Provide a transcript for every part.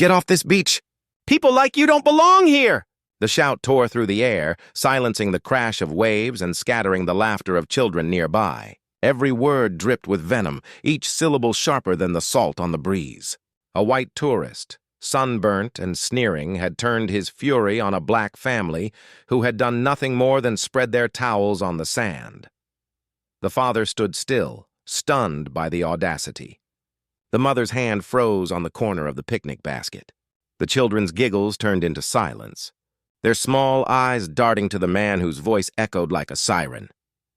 Get off this beach! People like you don't belong here!" The shout tore through the air, silencing the crash of waves and scattering the laughter of children nearby. Every word dripped with venom, each syllable sharper than the salt on the breeze. A white tourist, sunburnt and sneering, had turned his fury on a black family who had done nothing more than spread their towels on the sand. The father stood still, stunned by the audacity. The mother's hand froze on the corner of the picnic basket. The children's giggles turned into silence, their small eyes darting to the man whose voice echoed like a siren.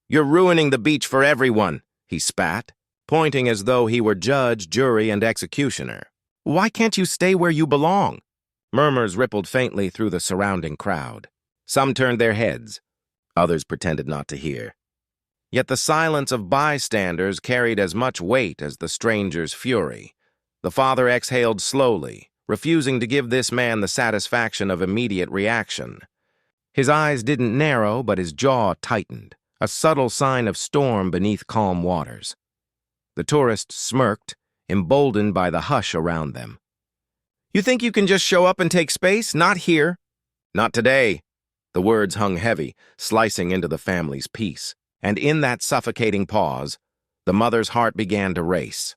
"You're ruining the beach for everyone," he spat, pointing as though he were judge, jury, and executioner. "Why can't you stay where you belong?" Murmurs rippled faintly through the surrounding crowd. Some turned their heads. Others pretended not to hear. Yet the silence of bystanders carried as much weight as the stranger's fury. The father exhaled slowly, refusing to give this man the satisfaction of immediate reaction. His eyes didn't narrow, but his jaw tightened, a subtle sign of storm beneath calm waters. The tourists smirked, emboldened by the hush around them. "You think you can just show up and take space? Not here." "Not today." The words hung heavy, slicing into the family's peace. And in that suffocating pause, the mother's heart began to race.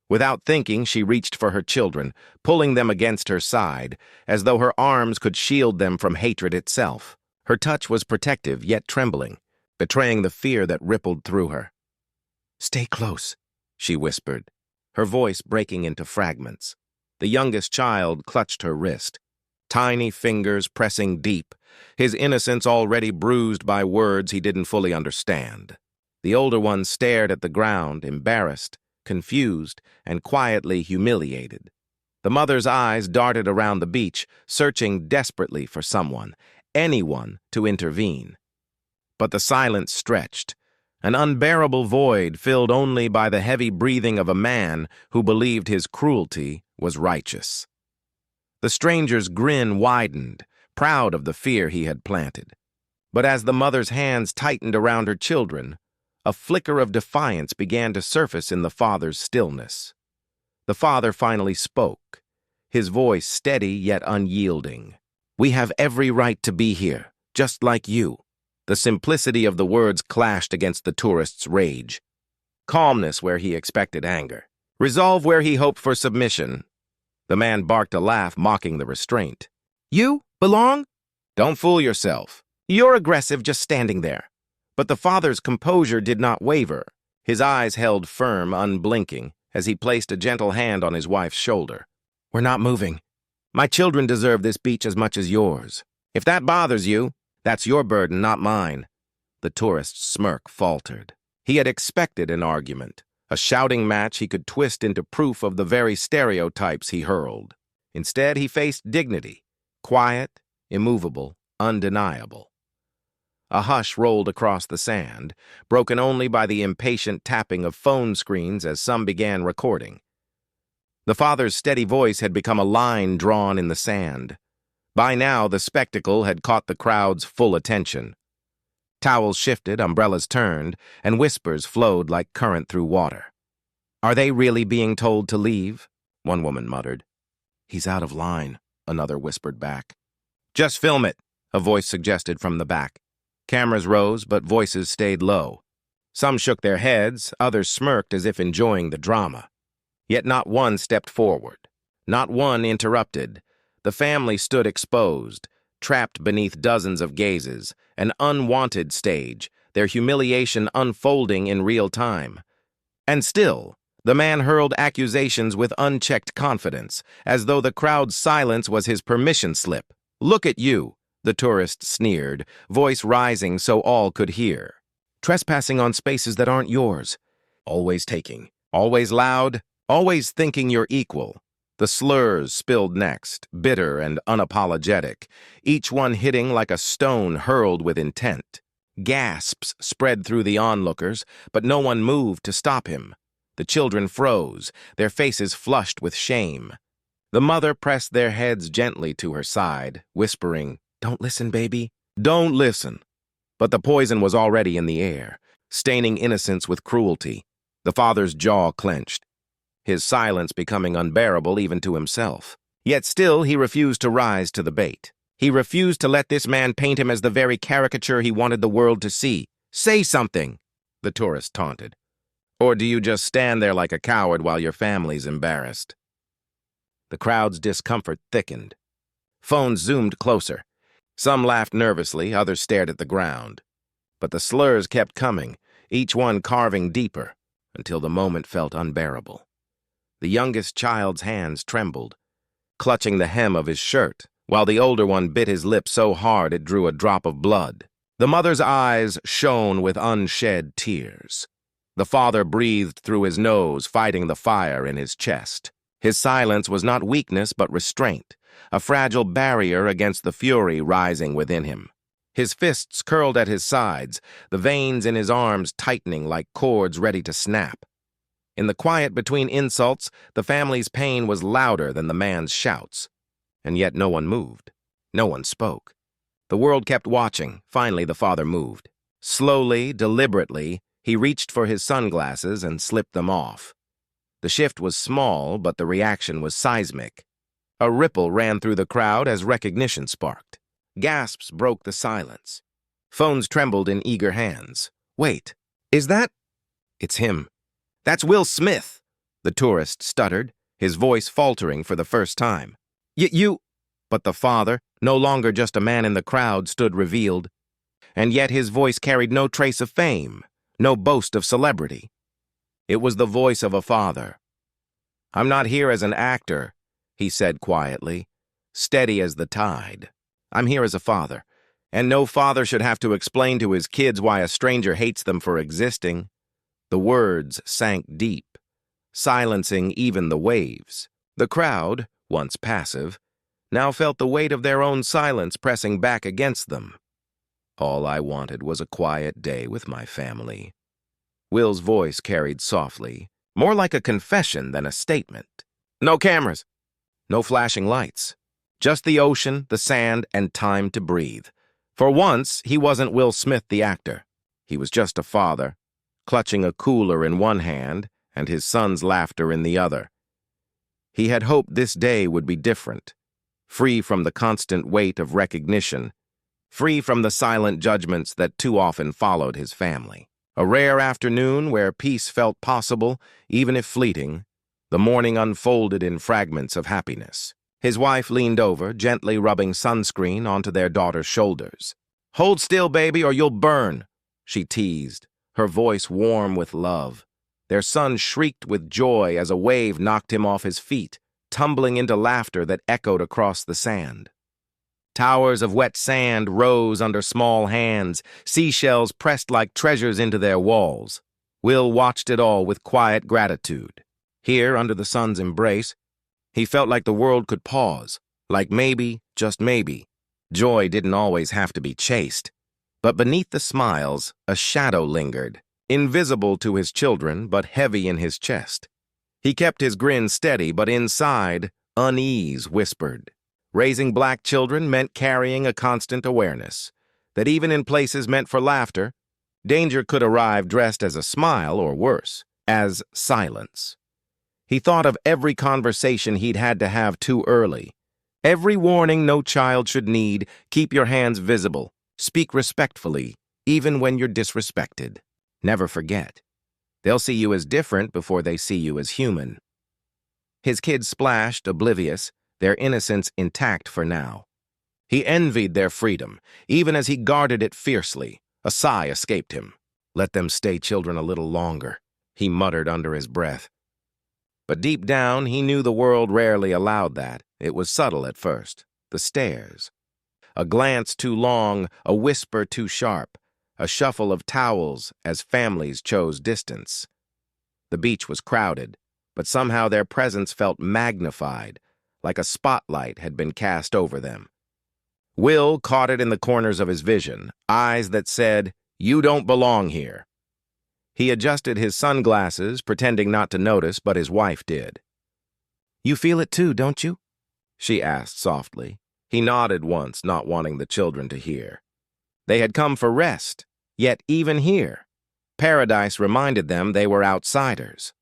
Without thinking, she reached for her children, pulling them against her side, as though her arms could shield them from hatred itself. Her touch was protective, yet trembling, betraying the fear that rippled through her. "Stay close," she whispered, her voice breaking into fragments. The youngest child clutched her wrist, tiny fingers pressing deep, his innocence already bruised by words he didn't fully understand. The older one stared at the ground, embarrassed, confused, and quietly humiliated. The mother's eyes darted around the beach, searching desperately for someone, anyone, to intervene. But the silence stretched, an unbearable void filled only by the heavy breathing of a man who believed his cruelty was righteous. The stranger's grin widened, proud of the fear he had planted. But as the mother's hands tightened around her children, a flicker of defiance began to surface in the father's stillness. The father finally spoke, his voice steady yet unyielding. "We have every right to be here, just like you." The simplicity of the words clashed against the tourist's rage. Calmness where he expected anger. Resolve where he hoped for submission. The man barked a laugh, mocking the restraint. "You belong? Don't fool yourself. You're aggressive just standing there." But the father's composure did not waver. His eyes held firm, unblinking, as he placed a gentle hand on his wife's shoulder. "We're not moving. My children deserve this beach as much as yours. If that bothers you, that's your burden, not mine." The tourist's smirk faltered. He had expected an argument, a shouting match he could twist into proof of the very stereotypes he hurled. Instead, he faced dignity, quiet, immovable, undeniable. A hush rolled across the sand, broken only by the impatient tapping of phone screens as some began recording. The father's steady voice had become a line drawn in the sand. By now, the spectacle had caught the crowd's full attention. Towels shifted, umbrellas turned, and whispers flowed like current through water. "Are they really being told to leave?" one woman muttered. "He's out of line," another whispered back. "Just film it," a voice suggested from the back. Cameras rose, but voices stayed low. Some shook their heads, others smirked as if enjoying the drama. Yet not one stepped forward. Not one interrupted. The family stood exposed, trapped beneath dozens of gazes, an unwanted stage, their humiliation unfolding in real time. And still, the man hurled accusations with unchecked confidence, as though the crowd's silence was his permission slip. "Look at you," the tourist sneered, voice rising so all could hear. "Trespassing on spaces that aren't yours. Always taking, always loud, always thinking you're equal." The slurs spilled next, bitter and unapologetic, each one hitting like a stone hurled with intent. Gasps spread through the onlookers, but no one moved to stop him. The children froze, their faces flushed with shame. The mother pressed their heads gently to her side, whispering, "Don't listen, baby. Don't listen." But the poison was already in the air, staining innocence with cruelty. The father's jaw clenched. his silence becoming unbearable even to himself. Yet still he refused to rise to the bait. He refused to let this man paint him as the very caricature he wanted the world to see. "Say something," the tourist taunted. "Or do you just stand there like a coward while your family's embarrassed?" The crowd's discomfort thickened. Phones zoomed closer. Some laughed nervously, others stared at the ground. But the slurs kept coming, each one carving deeper, until the moment felt unbearable. The youngest child's hands trembled, clutching the hem of his shirt, while the older one bit his lip so hard it drew a drop of blood. The mother's eyes shone with unshed tears. The father breathed through his nose, fighting the fire in his chest. His silence was not weakness but restraint, a fragile barrier against the fury rising within him. His fists curled at his sides, the veins in his arms tightening like cords ready to snap. In the quiet between insults, the family's pain was louder than the man's shouts. And yet no one moved. No one spoke. The world kept watching. Finally, the father moved. Slowly, deliberately, he reached for his sunglasses and slipped them off. The shift was small, but the reaction was seismic. A ripple ran through the crowd as recognition sparked. Gasps broke the silence. Phones trembled in eager hands. "Wait, is that—" "It's him. That's Will Smith," the tourist stuttered, his voice faltering for the first time. You—" But the father, no longer just a man in the crowd, stood revealed. And yet his voice carried no trace of fame, no boast of celebrity. It was the voice of a father. "I'm not here as an actor," he said quietly, steady as the tide. "I'm here as a father, and no father should have to explain to his kids why a stranger hates them for existing." The words sank deep, silencing even the waves. The crowd, once passive, now felt the weight of their own silence pressing back against them. "All I wanted was a quiet day with my family." Will's voice carried softly, more like a confession than a statement. "No cameras, no flashing lights. Just the ocean, the sand, and time to breathe." For once, he wasn't Will Smith the actor. He was just a father, clutching a cooler in one hand and his son's laughter in the other. He had hoped this day would be different, free from the constant weight of recognition, free from the silent judgments that too often followed his family. A rare afternoon where peace felt possible, even if fleeting. The morning unfolded in fragments of happiness. His wife leaned over, gently rubbing sunscreen onto their daughter's shoulders. "Hold still, baby, or you'll burn," she teased, her voice warm with love. Their son shrieked with joy as a wave knocked him off his feet, tumbling into laughter that echoed across the sand. Towers of wet sand rose under small hands, seashells pressed like treasures into their walls. Will watched it all with quiet gratitude. Here, under the sun's embrace, he felt like the world could pause, like maybe, just maybe, joy didn't always have to be chased. But beneath the smiles, a shadow lingered, invisible to his children but heavy in his chest. He kept his grin steady, but inside, unease whispered. Raising black children meant carrying a constant awareness that even in places meant for laughter, danger could arrive dressed as a smile or worse, as silence. He thought of every conversation he'd had to have too early. Every warning no child should need: keep your hands visible, speak respectfully, even when you're disrespected. Never forget. They'll see you as different before they see you as human. His kids splashed, oblivious, their innocence intact for now. He envied their freedom, even as he guarded it fiercely. A sigh escaped him. "Let them stay children a little longer," he muttered under his breath. But deep down, he knew the world rarely allowed that. It was subtle at first. The stares. A glance too long, a whisper too sharp, a shuffle of towels as families chose distance. The beach was crowded, but somehow their presence felt magnified, like a spotlight had been cast over them. Will caught it in the corners of his vision, eyes that said, "You don't belong here." He adjusted his sunglasses, pretending not to notice, but his wife did. "You feel it too, don't you?" she asked softly. He nodded once, not wanting the children to hear. They had come for rest, yet even here, paradise reminded them they were outsiders.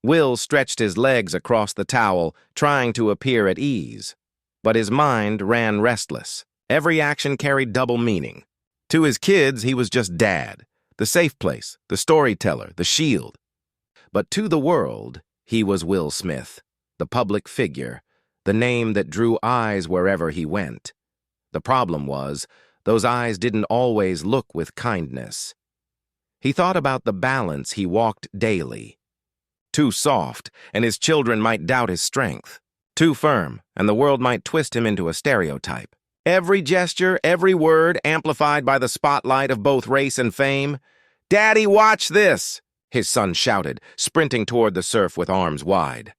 Will stretched his legs across the towel, trying to appear at ease. But his mind ran restless. Every action carried double meaning. To his kids, he was just dad, the safe place, the storyteller, the shield. But to the world, he was Will Smith, the public figure, the name that drew eyes wherever he went. The problem was, those eyes didn't always look with kindness. He thought about the balance he walked daily. Too soft, and his children might doubt his strength. Too firm, and the world might twist him into a stereotype. Every gesture, every word amplified by the spotlight of both race and fame. "Daddy, watch this!" his son shouted, sprinting toward the surf with arms wide.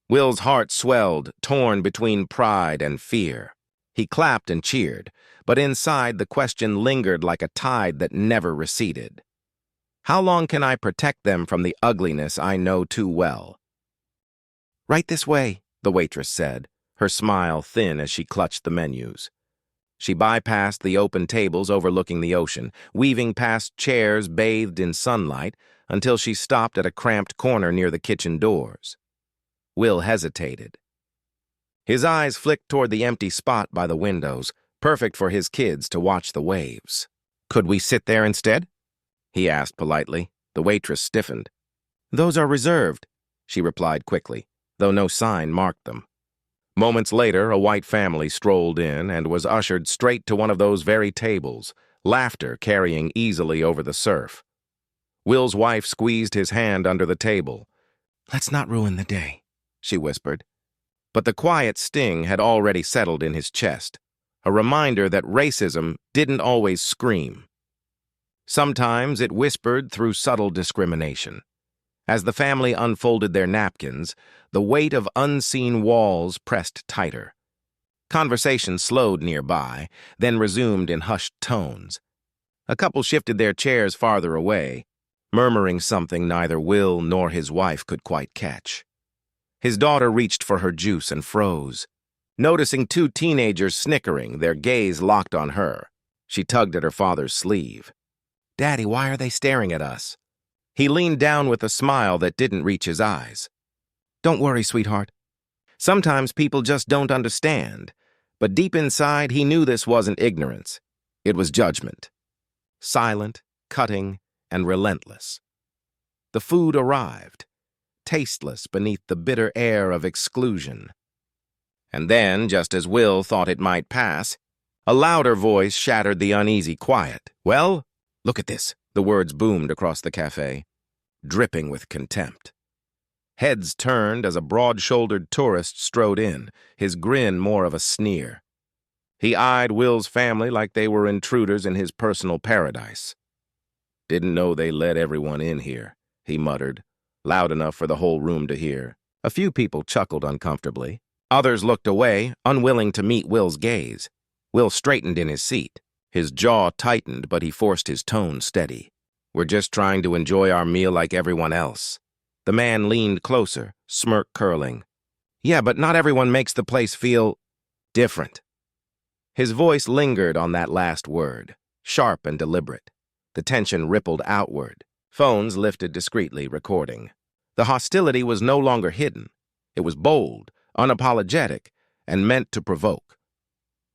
Will's heart swelled, torn between pride and fear. He clapped and cheered, but inside the question lingered like a tide that never receded. How long can I protect them from the ugliness I know too well? "Right this way," the waitress said, her smile thin as she clutched the menus. She bypassed the open tables overlooking the ocean, weaving past chairs bathed in sunlight until she stopped at a cramped corner near the kitchen doors. Will hesitated. His eyes flicked toward the empty spot by the windows, perfect for his kids to watch the waves. "Could we sit there instead?" he asked politely. The waitress stiffened. "Those are reserved," she replied quickly, though no sign marked them. Moments later, a white family strolled in and was ushered straight to one of those very tables, laughter carrying easily over the surf. Will's wife squeezed his hand under the table. "Let's not ruin the day," she whispered. But the quiet sting had already settled in his chest, a reminder that racism didn't always scream. Sometimes it whispered through subtle discrimination. As the family unfolded their napkins, the weight of unseen walls pressed tighter. Conversation slowed nearby, then resumed in hushed tones. A couple shifted their chairs farther away, murmuring something neither Will nor his wife could quite catch. His daughter reached for her juice and froze. Noticing two teenagers snickering, their gaze locked on her, she tugged at her father's sleeve. "Daddy, why are they staring at us?" He leaned down with a smile that didn't reach his eyes. "Don't worry, sweetheart. Sometimes people just don't understand." But deep inside, he knew this wasn't ignorance. It was judgment. Silent, cutting, and relentless. The food arrived, tasteless beneath the bitter air of exclusion. And then, just as Will thought it might pass, a louder voice shattered the uneasy quiet. "Well, look at this," the words boomed across the cafe, dripping with contempt. Heads turned as a broad-shouldered tourist strode in, his grin more of a sneer. He eyed Will's family like they were intruders in his personal paradise. "Didn't know they let everyone in here," he muttered, loud enough for the whole room to hear. A few people chuckled uncomfortably. Others looked away, unwilling to meet Will's gaze. Will straightened in his seat. His jaw tightened, but he forced his tone steady. "We're just trying to enjoy our meal like everyone else." The man leaned closer, smirk curling. "Yeah, but not everyone makes the place feel different." His voice lingered on that last word, sharp and deliberate. The tension rippled outward. Phones lifted discreetly, recording. The hostility was no longer hidden. It was bold, unapologetic, and meant to provoke.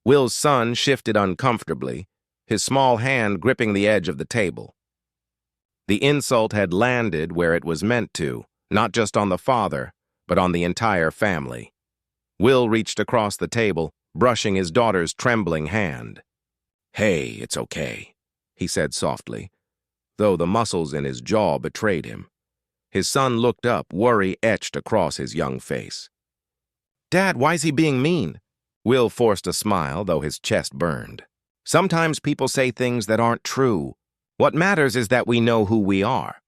Will's son shifted uncomfortably, his small hand gripping the edge of the table. The insult had landed where it was meant to, not just on the father, but on the entire family. Will reached across the table, brushing his daughter's trembling hand. "Hey, it's okay," he said softly, though the muscles in his jaw betrayed him. His son looked up, worry etched across his young face. "Dad, why's he being mean?" Will forced a smile, though his chest burned. "Sometimes people say things that aren't true. What matters is that we know who we are."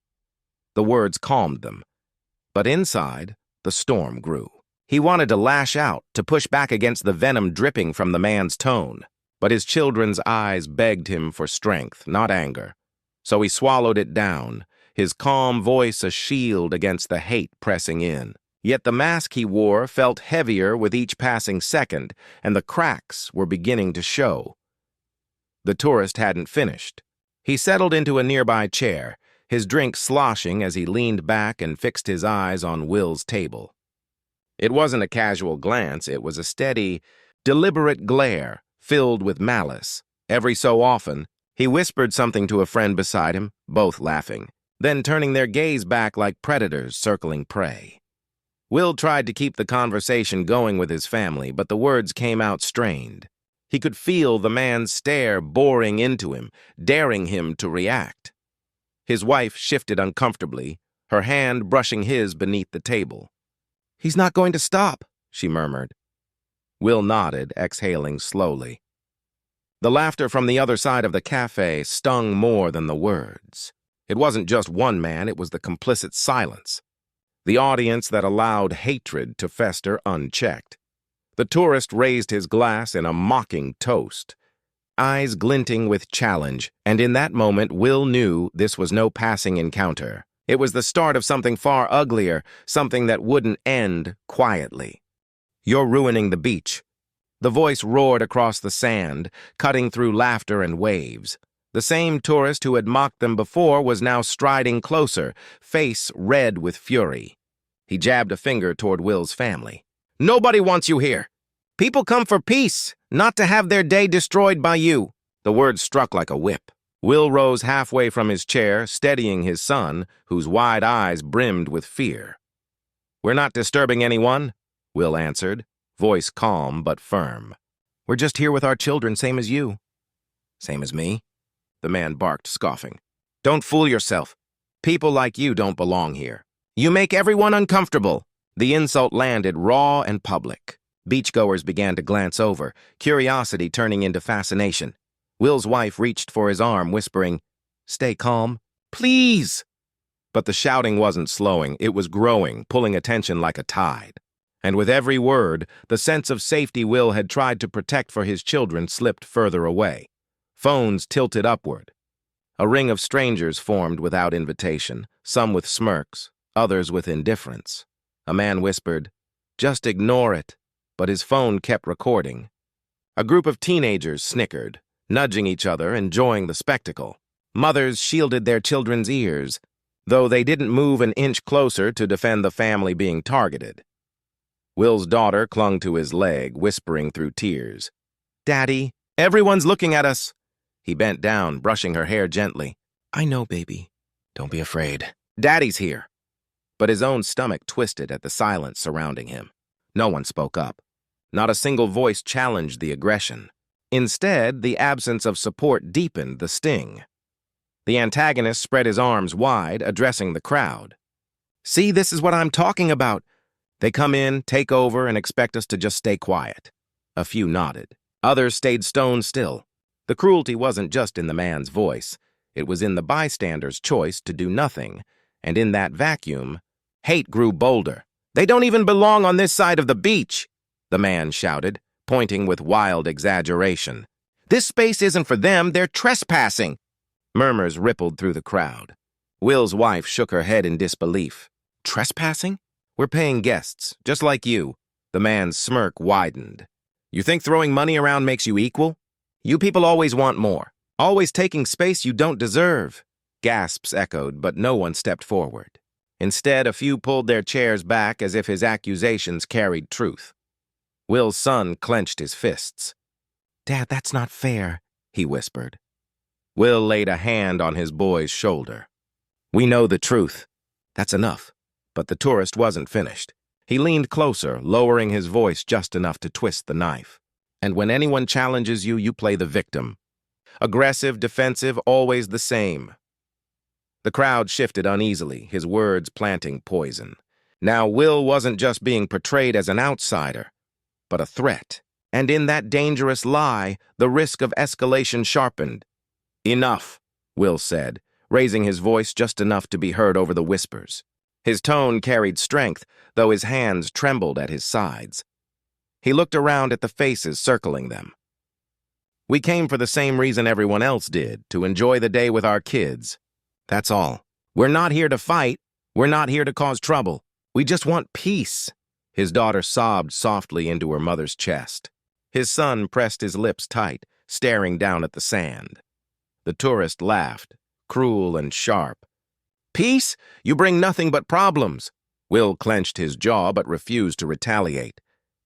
The words calmed them. But inside, the storm grew. He wanted to lash out, to push back against the venom dripping from the man's tone. But his children's eyes begged him for strength, not anger. So he swallowed it down, his calm voice a shield against the hate pressing in. Yet the mask he wore felt heavier with each passing second, and the cracks were beginning to show. The tourist hadn't finished. He settled into a nearby chair, his drink sloshing as he leaned back and fixed his eyes on Will's table. It wasn't a casual glance, it was a steady, deliberate glare filled with malice. Every so often, he whispered something to a friend beside him, both laughing, then turning their gaze back like predators circling prey. Will tried to keep the conversation going with his family, but the words came out strained. He could feel the man's stare boring into him, daring him to react. His wife shifted uncomfortably, her hand brushing his beneath the table. "He's not going to stop," she murmured. Will nodded, exhaling slowly. The laughter from the other side of the cafe stung more than the words. It wasn't just one man, it was the complicit silence. The audience that allowed hatred to fester unchecked. The tourist raised his glass in a mocking toast, eyes glinting with challenge, and in that moment Will knew this was no passing encounter. It was the start of something far uglier, something that wouldn't end quietly. "You're ruining the beach." The voice roared across the sand, cutting through laughter and waves. The same tourist who had mocked them before was now striding closer, face red with fury. He jabbed a finger toward Will's family. "Nobody wants you here. People come for peace, not to have their day destroyed by you." The words struck like a whip. Will rose halfway from his chair, steadying his son, whose wide eyes brimmed with fear. "We're not disturbing anyone," Will answered, voice calm but firm. "We're just here with our children, same as you." "Same as me?" The man barked, scoffing. "Don't fool yourself. People like you don't belong here. You make everyone uncomfortable." The insult landed raw and public. Beachgoers began to glance over, curiosity turning into fascination. Will's wife reached for his arm, whispering, "Stay calm, please." But the shouting wasn't slowing, it was growing, pulling attention like a tide. And with every word, the sense of safety Will had tried to protect for his children slipped further away. Phones tilted upward. A ring of strangers formed without invitation, some with smirks, others with indifference. A man whispered, "Just ignore it," but his phone kept recording. A group of teenagers snickered, nudging each other, enjoying the spectacle. Mothers shielded their children's ears, though they didn't move an inch closer to defend the family being targeted. Will's daughter clung to his leg, whispering through tears, "Daddy, everyone's looking at us." He bent down, brushing her hair gently. "I know, baby. Don't be afraid. Daddy's here." But his own stomach twisted at the silence surrounding him. No one spoke up. Not a single voice challenged the aggression. Instead, the absence of support deepened the sting. The antagonist spread his arms wide, addressing the crowd. "See, this is what I'm talking about. They come in, take over, and expect us to just stay quiet." A few nodded. Others stayed stone still. The cruelty wasn't just in the man's voice. It was in the bystander's choice to do nothing, and in that vacuum, hate grew bolder. "They don't even belong on this side of the beach," the man shouted, pointing with wild exaggeration. "This space isn't for them, they're trespassing." Murmurs rippled through the crowd. Will's wife shook her head in disbelief. "Trespassing? We're paying guests, just like you." The man's smirk widened. "You think throwing money around makes you equal? You people always want more, always taking space you don't deserve." Gasps echoed, but no one stepped forward. Instead, a few pulled their chairs back as if his accusations carried truth. Will's son clenched his fists. "Dad, that's not fair," he whispered. Will laid a hand on his boy's shoulder. "We know the truth. That's enough." But the tourist wasn't finished. He leaned closer, lowering his voice just enough to twist the knife. "And when anyone challenges you, you play the victim. Aggressive, defensive, always the same." The crowd shifted uneasily, his words planting poison. Now Will wasn't just being portrayed as an outsider, but a threat. And in that dangerous lie, the risk of escalation sharpened. "Enough," Will said, raising his voice just enough to be heard over the whispers. His tone carried strength, though his hands trembled at his sides. He looked around at the faces circling them. "We came for the same reason everyone else did, to enjoy the day with our kids. That's all. We're not here to fight. We're not here to cause trouble. We just want peace." His daughter sobbed softly into her mother's chest. His son pressed his lips tight, staring down at the sand. The tourist laughed, cruel and sharp. Peace? You bring nothing but problems. Will clenched his jaw but refused to retaliate.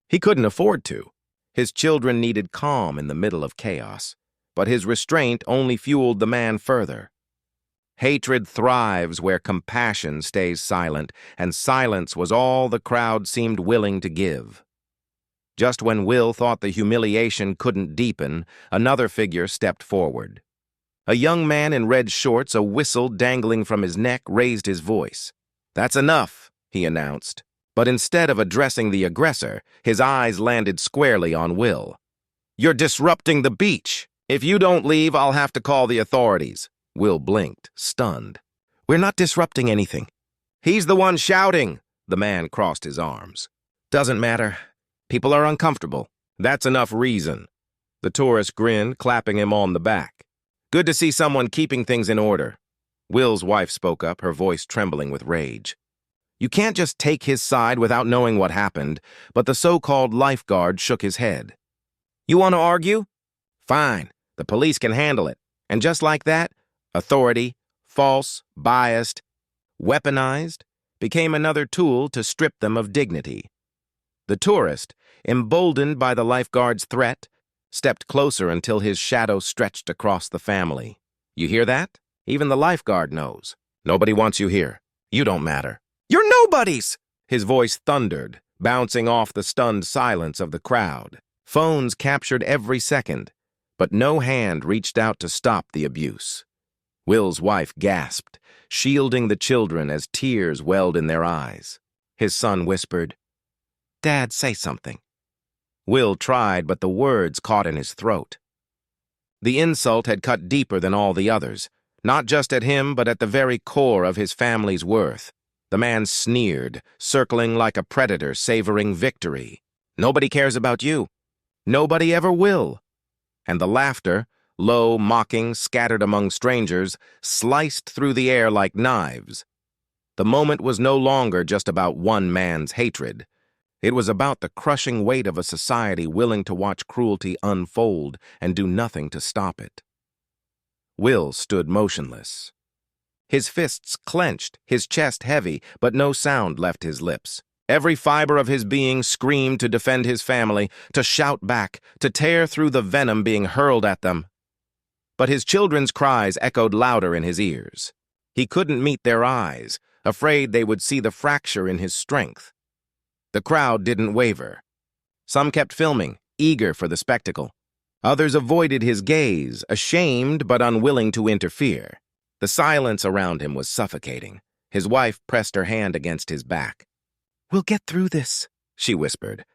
He couldn't afford to. His children needed calm in the middle of chaos, but his restraint only fueled the man further. Hatred thrives where compassion stays silent, and silence was all the crowd seemed willing to give. Just when Will thought the humiliation couldn't deepen, another figure stepped forward. A young man in red shorts, a whistle dangling from his neck, raised his voice. "That's enough," he announced. But instead of addressing the aggressor, his eyes landed squarely on Will. "You're disrupting the beach. If you don't leave, I'll have to call the authorities." Will blinked, stunned. "We're not disrupting anything." "He's the one shouting." The man crossed his arms. "Doesn't matter. People are uncomfortable. That's enough reason." The tourist grinned, clapping him on the back. "Good to see someone keeping things in order." Will's wife spoke up, her voice trembling with rage. "You can't just take his side without knowing what happened," but the so-called lifeguard shook his head. "You want to argue? Fine, the police can handle it." And just like that, authority, false, biased, weaponized, became another tool to strip them of dignity. The tourist, emboldened by the lifeguard's threat, stepped closer until his shadow stretched across the family. "You hear that? Even the lifeguard knows. Nobody wants you here. You don't matter." "You're nobodies!" His voice thundered, bouncing off the stunned silence of the crowd. Phones captured every second, but no hand reached out to stop the abuse. Will's wife gasped, shielding the children as tears welled in their eyes. His son whispered, "Dad, say something." Will tried, but the words caught in his throat. The insult had cut deeper than all the others, not just at him, but at the very core of his family's worth. The man sneered, circling like a predator, savoring victory. "Nobody cares about you. Nobody ever will." And the laughter, low, mocking, scattered among strangers, sliced through the air like knives. The moment was no longer just about one man's hatred. It was about the crushing weight of a society willing to watch cruelty unfold and do nothing to stop it. Will stood motionless. His fists clenched, his chest heavy, but no sound left his lips. Every fiber of his being screamed to defend his family, to shout back, to tear through the venom being hurled at them. But his children's cries echoed louder in his ears. He couldn't meet their eyes, afraid they would see the fracture in his strength. The crowd didn't waver. Some kept filming, eager for the spectacle. Others avoided his gaze, ashamed but unwilling to interfere. The silence around him was suffocating. His wife pressed her hand against his back. "We'll get through this," she whispered.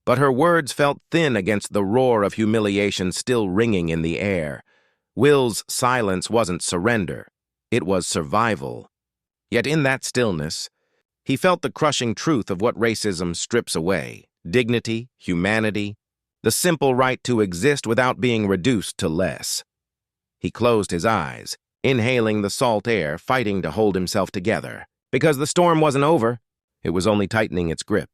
But her words felt thin against the roar of humiliation still ringing in the air. Will's silence wasn't surrender. It was survival. Yet in that stillness, he felt the crushing truth of what racism strips away: dignity, humanity, the simple right to exist without being reduced to less. He closed his eyes, inhaling the salt air, fighting to hold himself together. Because the storm wasn't over, it was only tightening its grip.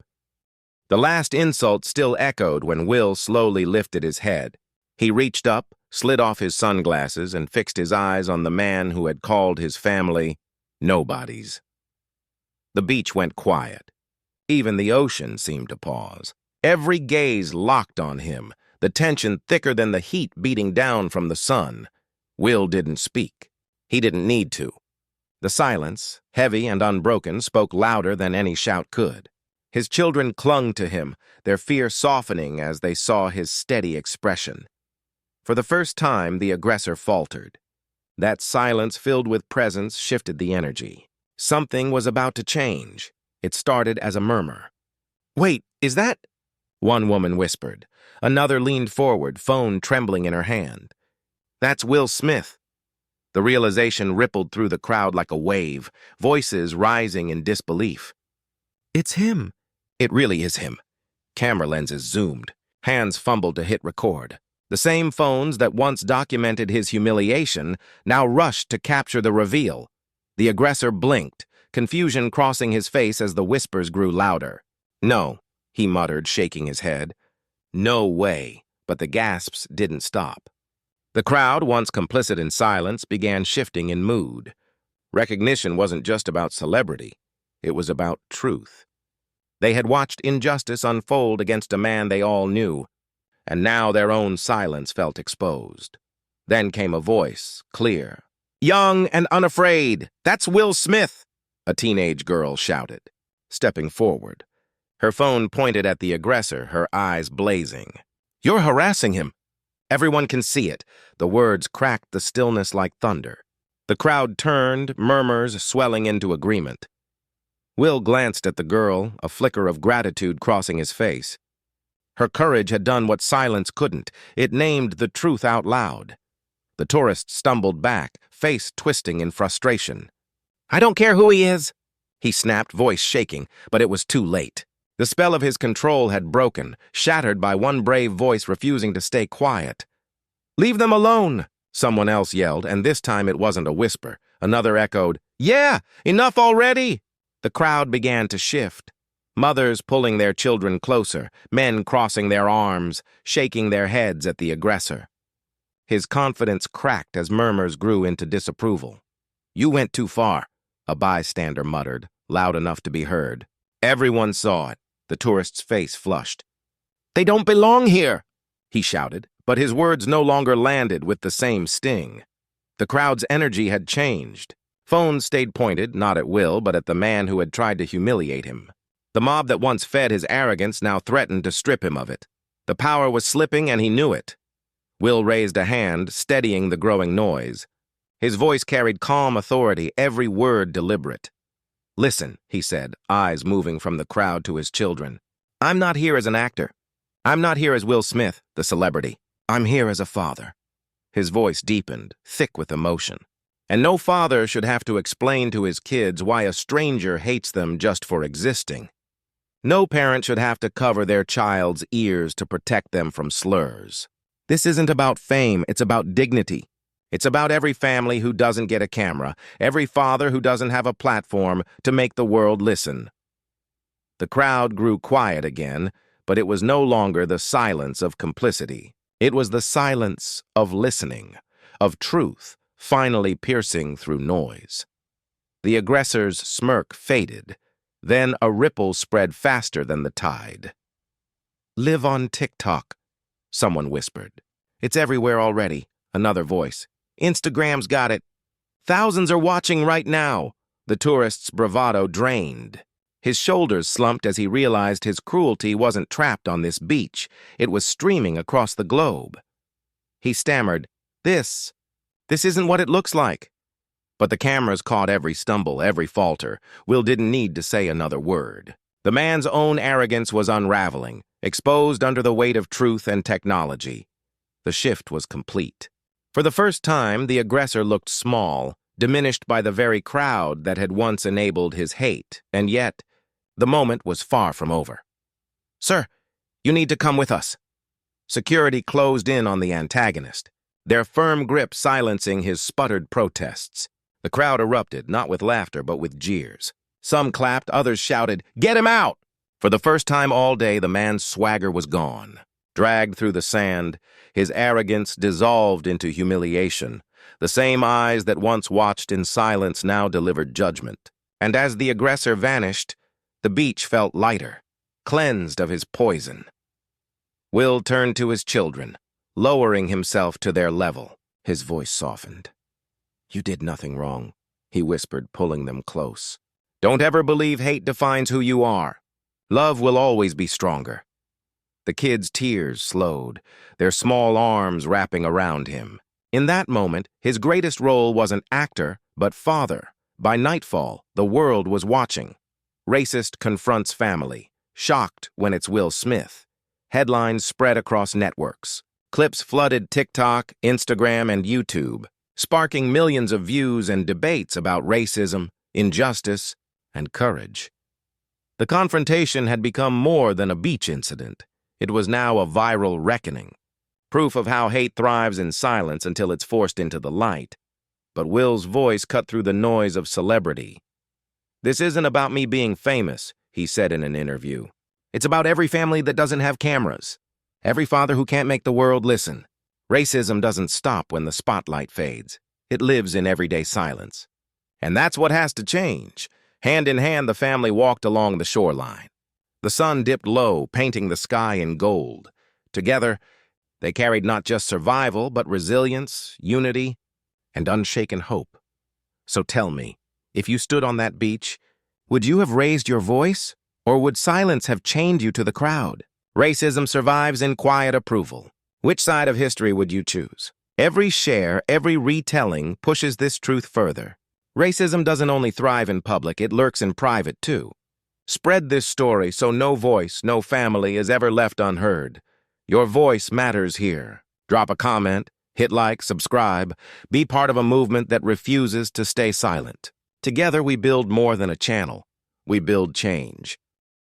The last insult still echoed when Will slowly lifted his head. He reached up, slid off his sunglasses, and fixed his eyes on the man who had called his family nobodies. The beach went quiet. Even the ocean seemed to pause. Every gaze locked on him, the tension thicker than the heat beating down from the sun. Will didn't speak. He didn't need to. The silence, heavy and unbroken, spoke louder than any shout could. His children clung to him, their fear softening as they saw his steady expression. For the first time, the aggressor faltered. That silence filled with presence shifted the energy. Something was about to change. It started as a murmur. "Wait, is that—" one woman whispered. Another leaned forward, phone trembling in her hand. "That's Will Smith." The realization rippled through the crowd like a wave, voices rising in disbelief. "It's him." It really is him. Camera lenses zoomed. Hands fumbled to hit record. The same phones that once documented his humiliation now rushed to capture the reveal. The aggressor blinked, confusion crossing his face as the whispers grew louder. "No," he muttered, shaking his head. "No way." But the gasps didn't stop. The crowd, once complicit in silence, began shifting in mood. Recognition wasn't just about celebrity. It was about truth. They had watched injustice unfold against a man they all knew, and now their own silence felt exposed. Then came a voice, clear. "Young and unafraid! That's Will Smith!" a teenage girl shouted, stepping forward. Her phone pointed at the aggressor, her eyes blazing. "You're harassing him. Everyone can see it." The words cracked the stillness like thunder. The crowd turned, murmurs swelling into agreement. Will glanced at the girl, a flicker of gratitude crossing his face. Her courage had done what silence couldn't. It named the truth out loud. The tourist stumbled back, face twisting in frustration. "I don't care who he is," he snapped, voice shaking, but it was too late. The spell of his control had broken, shattered by one brave voice refusing to stay quiet. "Leave them alone," someone else yelled, and this time it wasn't a whisper. Another echoed, "Yeah, enough already!" The crowd began to shift. Mothers pulling their children closer, men crossing their arms, shaking their heads at the aggressor. His confidence cracked as murmurs grew into disapproval. "You went too far," a bystander muttered, loud enough to be heard. Everyone saw it. The tourist's face flushed. "They don't belong here," he shouted, but his words no longer landed with the same sting. The crowd's energy had changed. Phones stayed pointed, not at Will, but at the man who had tried to humiliate him. The mob that once fed his arrogance now threatened to strip him of it. The power was slipping, and he knew it. Will raised a hand, steadying the growing noise. His voice carried calm authority, every word deliberate. "Listen," he said, eyes moving from the crowd to his children. "I'm not here as an actor. I'm not here as Will Smith, the celebrity. I'm here as a father." His voice deepened, thick with emotion. And no father should have to explain to his kids why a stranger hates them just for existing. No parent should have to cover their child's ears to protect them from slurs. This isn't about fame, it's about dignity. It's about every family who doesn't get a camera, every father who doesn't have a platform to make the world listen. The crowd grew quiet again, but it was no longer the silence of complicity. It was the silence of listening, of truth finally piercing through noise. The aggressor's smirk faded. Then a ripple spread faster than the tide. "Live on TikTok," someone whispered. "It's everywhere already," another voice. "Instagram's got it. Thousands are watching right now." The tourist's bravado drained. His shoulders slumped as he realized his cruelty wasn't trapped on this beach. It was streaming across the globe. He stammered, This isn't what it looks like." But the cameras caught every stumble, every falter. Will didn't need to say another word. The man's own arrogance was unraveling, exposed under the weight of truth and technology. The shift was complete. For the first time, the aggressor looked small, diminished by the very crowd that had once enabled his hate, and yet, the moment was far from over. "Sir, you need to come with us." Security closed in on the antagonist, their firm grip silencing his sputtered protests. The crowd erupted, not with laughter, but with jeers. Some clapped, others shouted, "Get him out!" For the first time all day, the man's swagger was gone. Dragged through the sand, his arrogance dissolved into humiliation. The same eyes that once watched in silence now delivered judgment. And as the aggressor vanished, the beach felt lighter, cleansed of his poison. Will turned to his children, lowering himself to their level. His voice softened. "You did nothing wrong," he whispered, pulling them close. "Don't ever believe hate defines who you are. Love will always be stronger." The kids' tears slowed, their small arms wrapping around him. In that moment, his greatest role wasn't actor, but father. By nightfall, the world was watching. Racist confronts family. Shocked when it's Will Smith. Headlines spread across networks. Clips flooded TikTok, Instagram, and YouTube, sparking millions of views and debates about racism, injustice, and courage. The confrontation had become more than a beach incident. It was now a viral reckoning, proof of how hate thrives in silence until it's forced into the light. But Will's voice cut through the noise of celebrity. "This isn't about me being famous," he said in an interview. "It's about every family that doesn't have cameras. Every father who can't make the world listen. Racism doesn't stop when the spotlight fades. It lives in everyday silence. And that's what has to change. Hand in hand, the family walked along the shoreline. The sun dipped low, painting the sky in gold. Together, they carried not just survival, but resilience, unity, and unshaken hope. So tell me, if you stood on that beach, would you have raised your voice, or would silence have chained you to the crowd? Racism survives in quiet approval. Which side of history would you choose? Every share, every retelling pushes this truth further. Racism doesn't only thrive in public, it lurks in private too. Spread this story so no voice, no family is ever left unheard. Your voice matters here. Drop a comment, hit like, subscribe. Be part of a movement that refuses to stay silent. Together we build more than a channel. We build change.